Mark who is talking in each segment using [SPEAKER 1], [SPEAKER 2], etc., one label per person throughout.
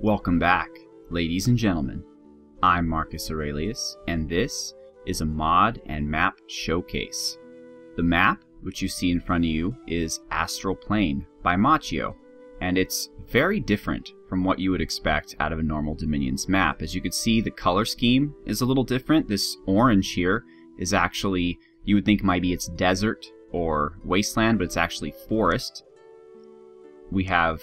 [SPEAKER 1] Welcome back, ladies and gentlemen. I'm Marcus Aurelius, and this is a mod and map showcase. The map, which you see in front of you, is Astral Plane by Machio, and it's very different from what you would expect out of a normal Dominions map. As you can see, the color scheme is a little different. This orange here is actually, you would think maybe it's desert or wasteland, but it's actually forest. We have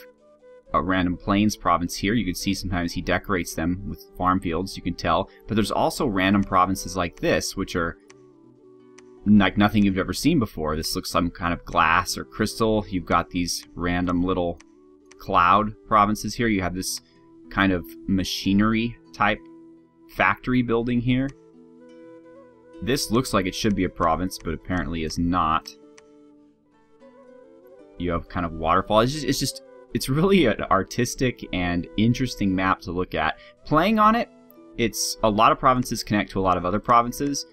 [SPEAKER 1] a random plains province here. You can see sometimes he decorates them with farm fields, you can tell. But there's also random provinces like this, which are like nothing you've ever seen before. This looks some kind of glass or crystal. You've got these random little cloud provinces here. You have this kind of machinery type factory building here. This looks like it should be a province, but apparently is not. You have kind of waterfall. It's really an artistic and interesting map to look at. Playing on it, it's a lot of provinces connect to a lot of other provinces.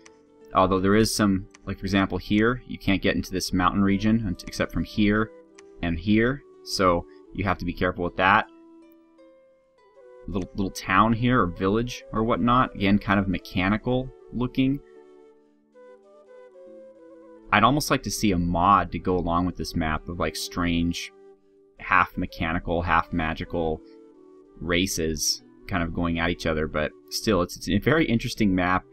[SPEAKER 1] Although there is some, like for example here, you can't get into this mountain region except from here and here. So you have to be careful with that. Little town here, or village, or whatnot. Again, kind of mechanical looking. I'd almost like to see a mod to go along with this map of like strange, half mechanical, half magical races kind of going at each other, but still, it's a very interesting map.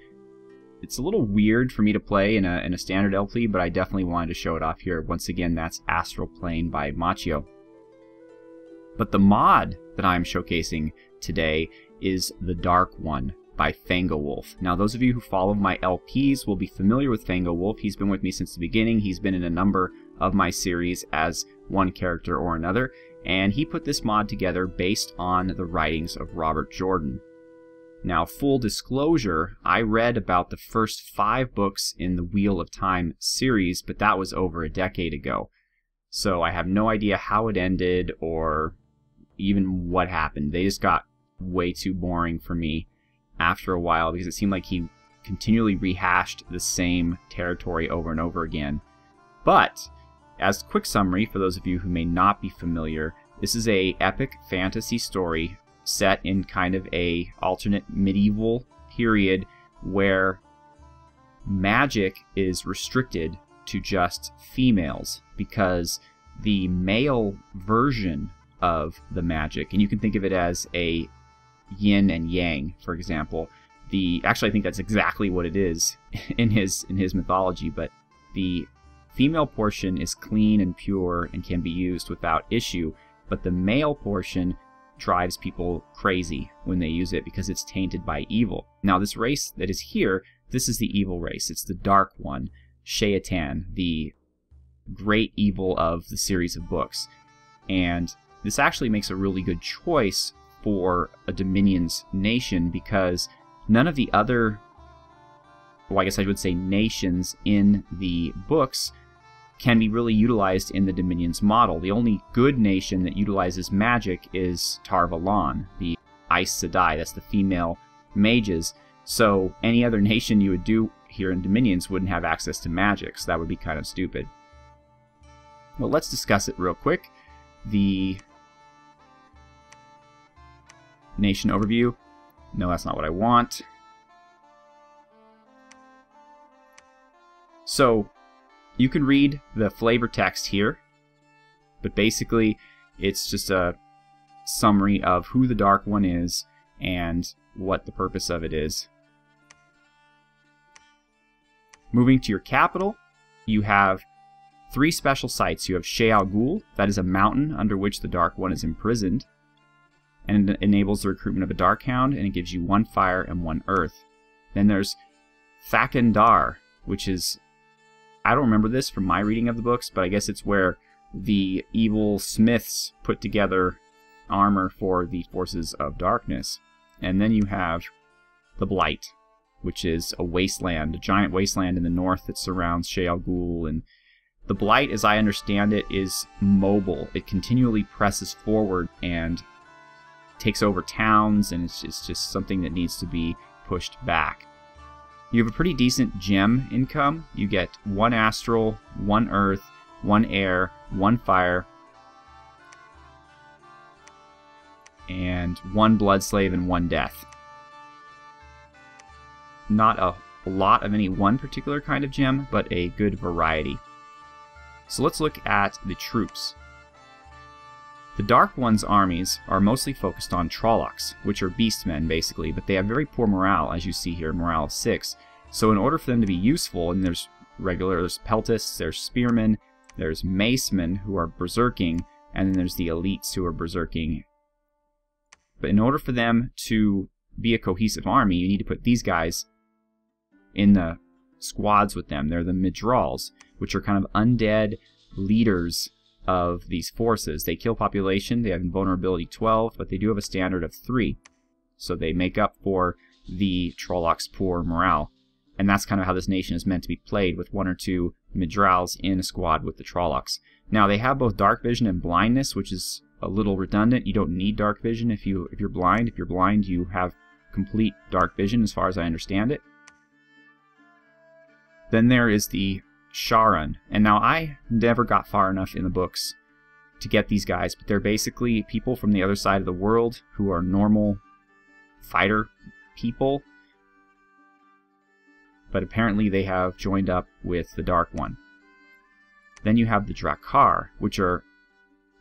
[SPEAKER 1] It's a little weird for me to play in a standard LP, but I definitely wanted to show it off here. Once again, that's Astral Plane by Machio. But the mod that I'm showcasing today is the Dark One by Fangowolf. Now, those of you who follow my LPs will be familiar with Fangowolf. He's been with me since the beginning. He's been in a number of my series as one character or another, and he put this mod together based on the writings of Robert Jordan. Now, full disclosure, I read about the first 5 books in the Wheel of Time series, but that was over a decade ago. So I have no idea how it ended or even what happened. They just got way too boring for me after a while because it seemed like he continually rehashed the same territory over and over again. But as a quick summary, for those of you who may not be familiar, this is a epic fantasy story set in kind of a alternate medieval period where magic is restricted to just females, because the male version of the magic, and you can think of it as a yin and yang, for example. Actually, I think that's exactly what it is in his mythology, but the female portion is clean and pure and can be used without issue, but the male portion drives people crazy when they use it because it's tainted by evil. Now, this race that is here, this is the evil race. It's the Dark One, Shayatan, the great evil of the series of books. And this actually makes a really good choice for a Dominions nation, because none of the other, well, I guess I would say nations in the books can be really utilized in the Dominions model. The only good nation that utilizes magic is Tar Valon, the Aes Sedai. That's the female mages. So any other nation you would do here in Dominions wouldn't have access to magic, so that would be kind of stupid. Well, let's discuss it real quick. The nation overview. No, that's not what I want. So you can read the flavor text here, but basically it's just a summary of who the Dark One is and what the purpose of it is. Moving to your capital, you have 3 special sites. You have Sheal Ghul, that is a mountain under which the Dark One is imprisoned, and it enables the recruitment of a Darkhound, and it gives you 1 fire and 1 earth. Then there's Thakandar, which is, I don't remember this from my reading of the books, but I guess it's where the evil smiths put together armor for the forces of darkness. And then you have the Blight, which is a wasteland, a giant wasteland in the north that surrounds Sheal Ghul. And the Blight, as I understand it, is mobile. It continually presses forward and takes over towns, and it's just something that needs to be pushed back. You have a pretty decent gem income. You get 1 astral, 1 earth, 1 air, 1 fire, and 1 blood slave and 1 death. Not a lot of any one particular kind of gem, but a good variety. So let's look at the troops. The Dark One's armies are mostly focused on Trollocs, which are beastmen basically, but they have very poor morale, as you see here, morale of 6. So in order for them to be useful, and there's peltists, there's spearmen, there's macemen who are berserking, and then there's the elites who are berserking. But in order for them to be a cohesive army, you need to put these guys in the squads with them. They're the Midrals, which are kind of undead leaders of these forces. They kill population, they have invulnerability 12, but they do have a standard of 3. So they make up for the Trollocs' poor morale. And that's kind of how this nation is meant to be played, with 1 or 2 Midrals in a squad with the Trollocs. Now they have both dark vision and blindness, which is a little redundant. You don't need dark vision if you're blind. If you're blind, you have complete dark vision as far as I understand it. Then there is the Sharan, and now I never got far enough in the books to get these guys, but they're basically people from the other side of the world who are normal fighter people, but apparently they have joined up with the Dark One. Then you have the Drakkar, which are,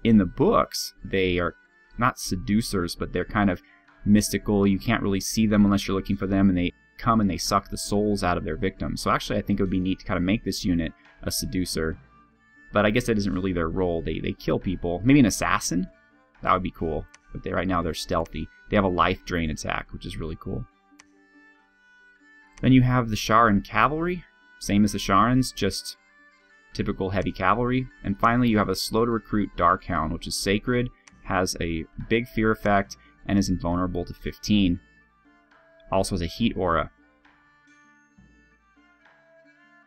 [SPEAKER 1] in the books, they are not seducers, but they're kind of mystical. You can't really see them unless you're looking for them, and they come and they suck the souls out of their victims. So actually I think it would be neat to kind of make this unit a seducer, but I guess that isn't really their role. They kill people. Maybe an assassin? That would be cool. But right now they're stealthy. They have a life drain attack, which is really cool. Then you have the Sharan cavalry, same as the Sharans, just typical heavy cavalry. And finally you have a slow to recruit Darkhound, which is sacred, has a big fear effect, and is invulnerable to 15. Also has a heat aura.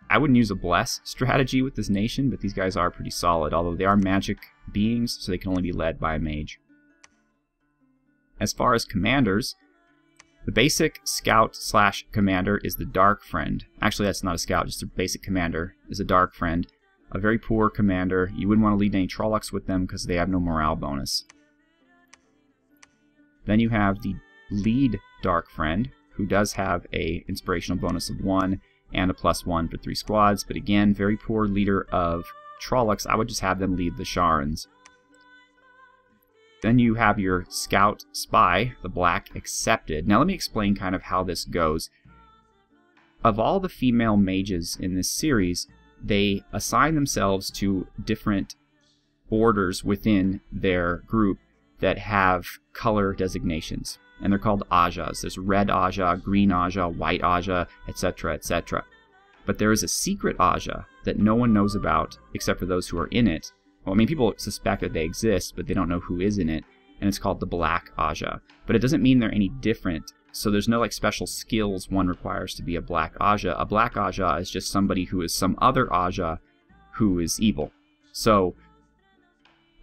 [SPEAKER 1] I wouldn't use a bless strategy with this nation, but these guys are pretty solid, although they are magic beings, so they can only be led by a mage. As far as commanders, the basic scout/commander is the Dark Friend. Actually, that's not a scout, just a basic commander is a Dark Friend. A very poor commander. You wouldn't want to lead any Trollocs with them because they have no morale bonus. Then you have the lead Dark Friend, who does have a inspirational bonus of 1 and a +1 for 3 squads, but again, very poor leader of Trollocs. I would just have them lead the Sharans. Then you have your Scout Spy, the Black Accepted. Now let me explain kind of how this goes. Of all the female mages in this series, they assign themselves to different orders within their group that have color designations. And they're called Ajas. There's red Aja, green Aja, white Aja, etc., etc. But there is a secret Aja that no one knows about except for those who are in it. Well, I mean, people suspect that they exist, but they don't know who is in it, and it's called the Black Aja. But it doesn't mean they're any different, so there's no like special skills one requires to be a Black Aja. A Black Aja is just somebody who is some other Aja who is evil. So,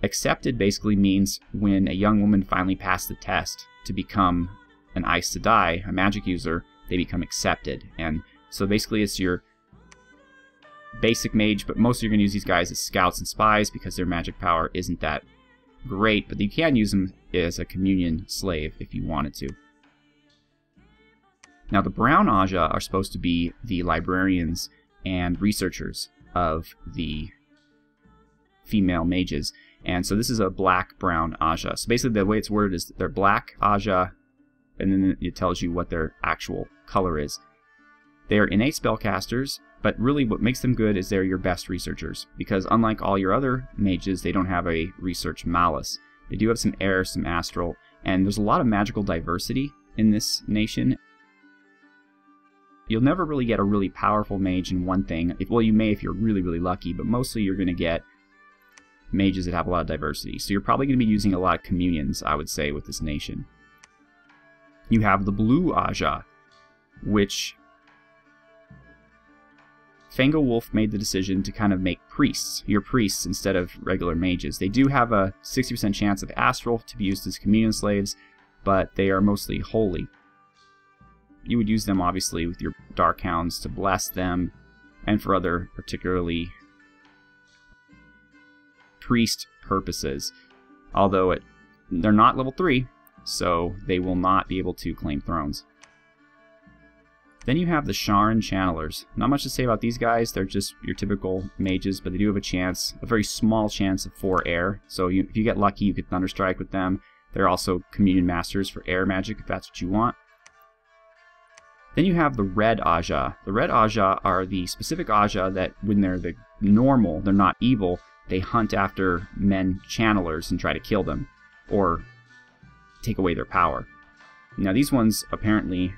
[SPEAKER 1] accepted basically means when a young woman finally passed the test to become an Aes Sedai, a magic user, they become accepted. And so basically it's your basic mage, but mostly you're going to use these guys as scouts and spies because their magic power isn't that great, but you can use them as a communion slave if you wanted to. Now the brown Aja are supposed to be the librarians and researchers of the female mages, and so this is a black-brown Aja. So basically the way it's worded is they're black Aja, and then it tells you what their actual color is. They're innate spellcasters, but really what makes them good is they're your best researchers, because unlike all your other mages, they don't have a research malus. They do have some air, some astral, and there's a lot of magical diversity in this nation. You'll never really get a really powerful mage in one thing. Well, you may if you're really, really lucky, but mostly you're going to get mages that have a lot of diversity. So you're probably going to be using a lot of communions, I would say, with this nation. You have the blue Aja, which Fangowolf made the decision to kind of make priests, your priests, instead of regular mages. They do have a 60% chance of astral to be used as communion slaves, but they are mostly holy. You would use them, obviously, with your dark hounds to bless them, and for other particularly priest purposes. Although they're not level 3, so they will not be able to claim thrones. Then you have the Sharan Channelers. Not much to say about these guys. They're just your typical mages, but they do have a chance, a very small chance of 4 air. So if you get lucky, you could Thunderstrike with them. They're also Communion Masters for air magic, if that's what you want. Then you have the Red Aja. The Red Aja are the specific Aja that, when they're the normal, they're not evil, they hunt after men channelers and try to kill them, or take away their power. Now these ones, apparently,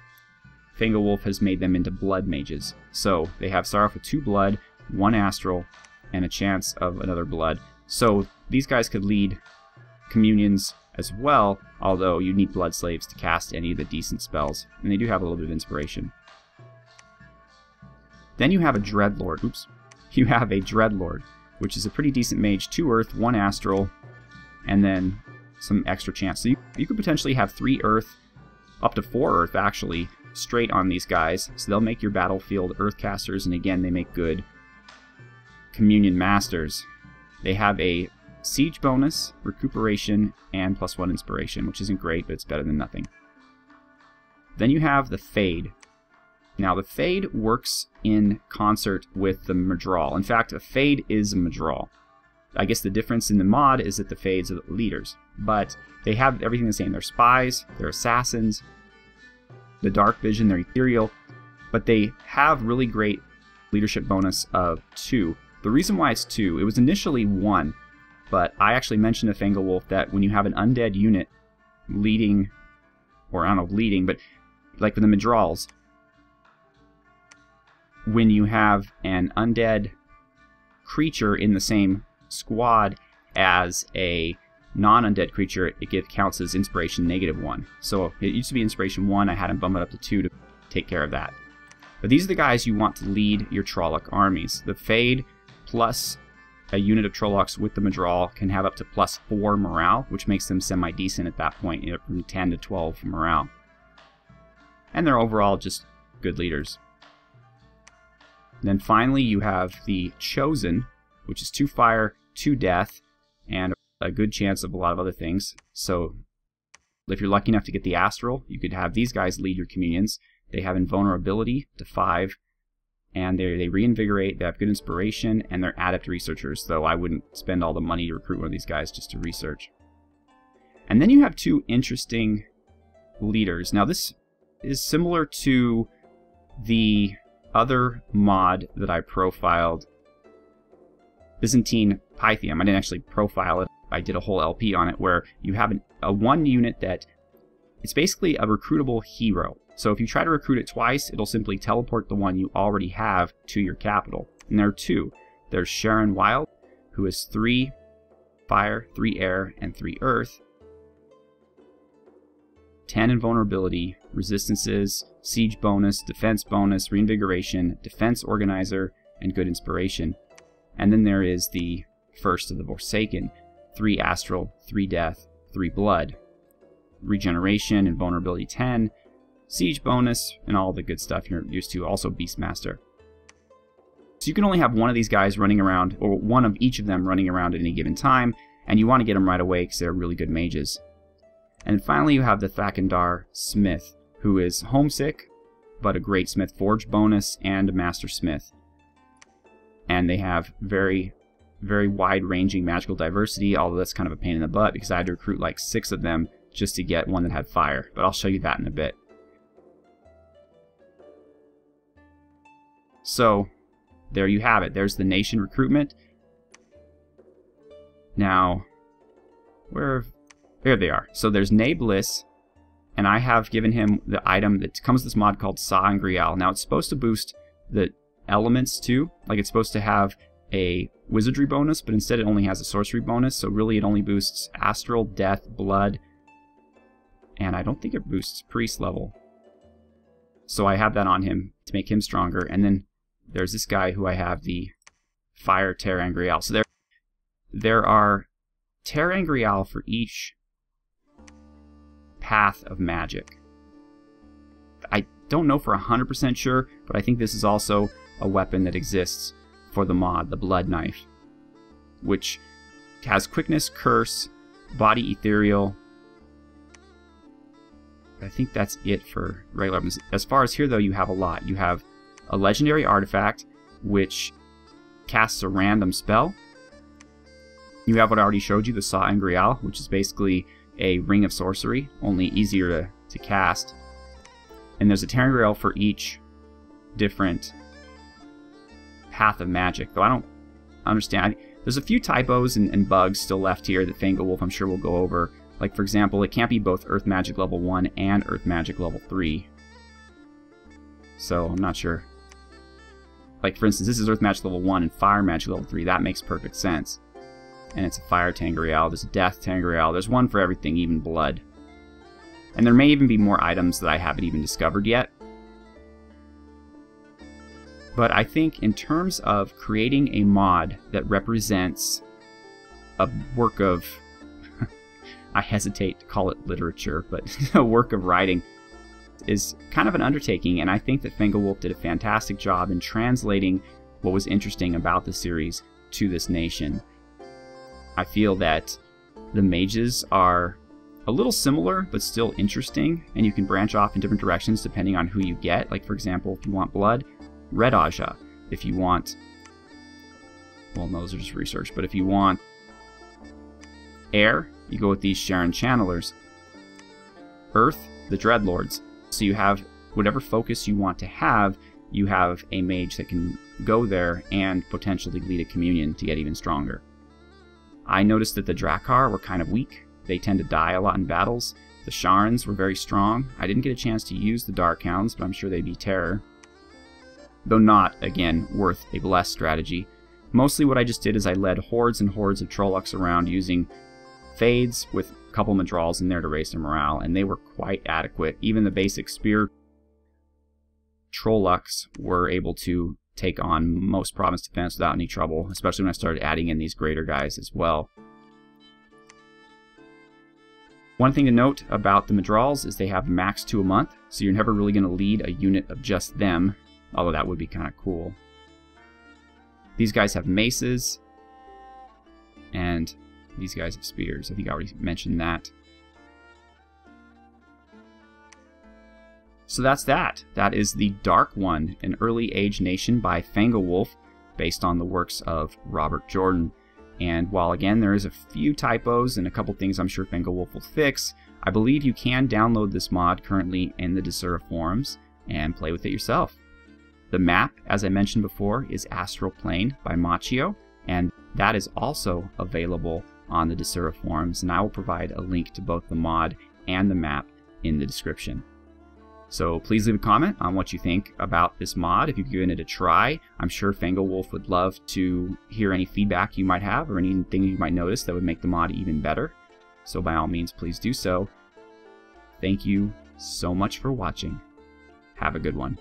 [SPEAKER 1] Fangowolf has made them into blood mages. So they have start off with 2 blood, 1 astral, and a chance of another blood. So these guys could lead communions as well, although you need blood slaves to cast any of the decent spells. And they do have a little bit of inspiration. Then you have a Dreadlord. Oops. You have a Dreadlord, which is a pretty decent mage. 2 earth, 1 astral, and then some extra chance. So you could potentially have 3 earth, up to 4 earth actually, straight on these guys. So they'll make your battlefield earth casters, and again, they make good Communion Masters. They have a siege bonus, recuperation, and +1 inspiration, which isn't great, but it's better than nothing. Then you have the Fade. Now the Fade works in concert with the Madral. In fact, a Fade is a Madral. I guess the difference in the mod is that the Fades are the leaders, but they have everything the same. They're spies, they're assassins, the dark vision, they're ethereal, but they have really great leadership bonus of 2. The reason why it's 2, it was initially 1, but I actually mentioned to Fangowolf that when you have an undead unit leading, or I don't know, leading, but like with the Madrals, when you have an undead creature in the same squad as a non-undead creature, it counts as inspiration -1. So it used to be inspiration 1, I had him bump it up to 2 to take care of that. But these are the guys you want to lead your Trolloc armies. The Fade plus a unit of Trollocs with the Madral can have up to +4 morale, which makes them semi-decent at that point, from 10 to 12 morale. And they're overall just good leaders. Then finally you have the Chosen, which is 2 fire, 2 death, and a good chance of a lot of other things. So if you're lucky enough to get the Astral, you could have these guys lead your communions. They have invulnerability to 5, and they reinvigorate, they have good inspiration, and they're adept researchers, though I wouldn't spend all the money to recruit one of these guys just to research. And then you have 2 interesting leaders. Now this is similar to the other mod that I profiled, Byzantine Pythium. I didn't actually profile it, I did a whole LP on it, where you have a 1 unit that it's basically a recruitable hero. So if you try to recruit it twice, it'll simply teleport the one you already have to your capital. And there are 2. There's Sharan Wild, who is 3 fire, 3 air, and 3 earth. 10 invulnerability, resistances, siege bonus, defense bonus, reinvigoration, defense organizer, and good inspiration. And then there is the first of the Forsaken, 3 astral, 3 death, 3 blood. Regeneration, invulnerability 10, siege bonus, and all the good stuff you're used to, also Beastmaster. So you can only have 1 of these guys running around, or 1 of each of them running around at any given time, and you want to get them right away because they're really good mages. And finally you have the Thakandar Smith, who is homesick, but a great smith, forge bonus, and a master smith. And they have very, very wide-ranging magical diversity, although that's kind of a pain in the butt because I had to recruit like 6 of them just to get one that had fire, but I'll show you that in a bit. So there you have it. There's the nation recruitment. Now, there they are. So there's Nay Bliss, and I have given him the item that comes with this mod called Sangreal. Now it's supposed to boost the elements too. Like it's supposed to have a wizardry bonus, but instead it only has a sorcery bonus. So really it only boosts astral, death, blood, and I don't think it boosts priest level. So I have that on him to make him stronger. And then there's this guy who I have the Fire Terangreal. So there are Terangreal for each path of magic. I don't know for 100% sure, but I think this is also a weapon that exists for the mod, the Blood Knife, which has quickness, curse, body ethereal, I think that's it for regular weapons. As far as here, though, you have a lot. You have a legendary artifact, which casts a random spell. You have what I already showed you, the Saw and Grial, which is basically a ring of sorcery, only easier to cast. And there's a Terangrial for each different path of magic, though I don't understand. There's a few typos and bugs still left here that Fangowolf I'm sure will go over. Like, for example, it can't be both Earth Magic level 1 and Earth Magic level 3. So, I'm not sure. Like, for instance, this is Earth Magic level 1 and Fire Magic level 3. That makes perfect sense. And it's a Fire Terangrial. There's a Death Terangrial. There's one for everything, even Blood. And there may even be more items that I haven't even discovered yet. But I think in terms of creating a mod that represents a work of, I hesitate to call it literature, but a work of writing, is kind of an undertaking, and I think that Fangowolf did a fantastic job in translating what was interesting about the series to this nation. I feel that the mages are a little similar, but still interesting, and you can branch off in different directions depending on who you get. Like, for example, if you want Blood, Red Aja. If you want, well, no, those are just research, but if you want Air, you go with these Sharon Channelers. Earth, the Dreadlords. So you have whatever focus you want to have, you have a mage that can go there and potentially lead a communion to get even stronger. I noticed that the Drakkar were kind of weak. They tend to die a lot in battles. The Sharns were very strong. I didn't get a chance to use the Darkhounds, but I'm sure they'd be terror. Though not, again, worth a bless strategy. Mostly what I just did is I led hordes and hordes of Trollocs around using Fades with a couple Madrals in there to raise their morale, and they were quite adequate. Even the basic spear Trollocs were able to take on most province defense without any trouble, especially when I started adding in these greater guys as well. One thing to note about the Madrals is they have max 2 a month, so you're never really going to lead a unit of just them. Although that would be kind of cool. These guys have maces, and these guys have spears. I think I already mentioned that. So that's that. That is The Dark One, an early age nation by Fangowolf, based on the works of Robert Jordan. And while again there is a few typos and a couple things I'm sure Fangowolf will fix, I believe you can download this mod currently in the Desura forums and play with it yourself. The map, as I mentioned before, is Astral Plane by Machio, and that is also available on the Desura forums, and I will provide a link to both the mod and the map in the description. So please leave a comment on what you think about this mod. If you've given it a try, I'm sure Fangowolf would love to hear any feedback you might have or anything you might notice that would make the mod even better. So by all means, please do so. Thank you so much for watching. Have a good one.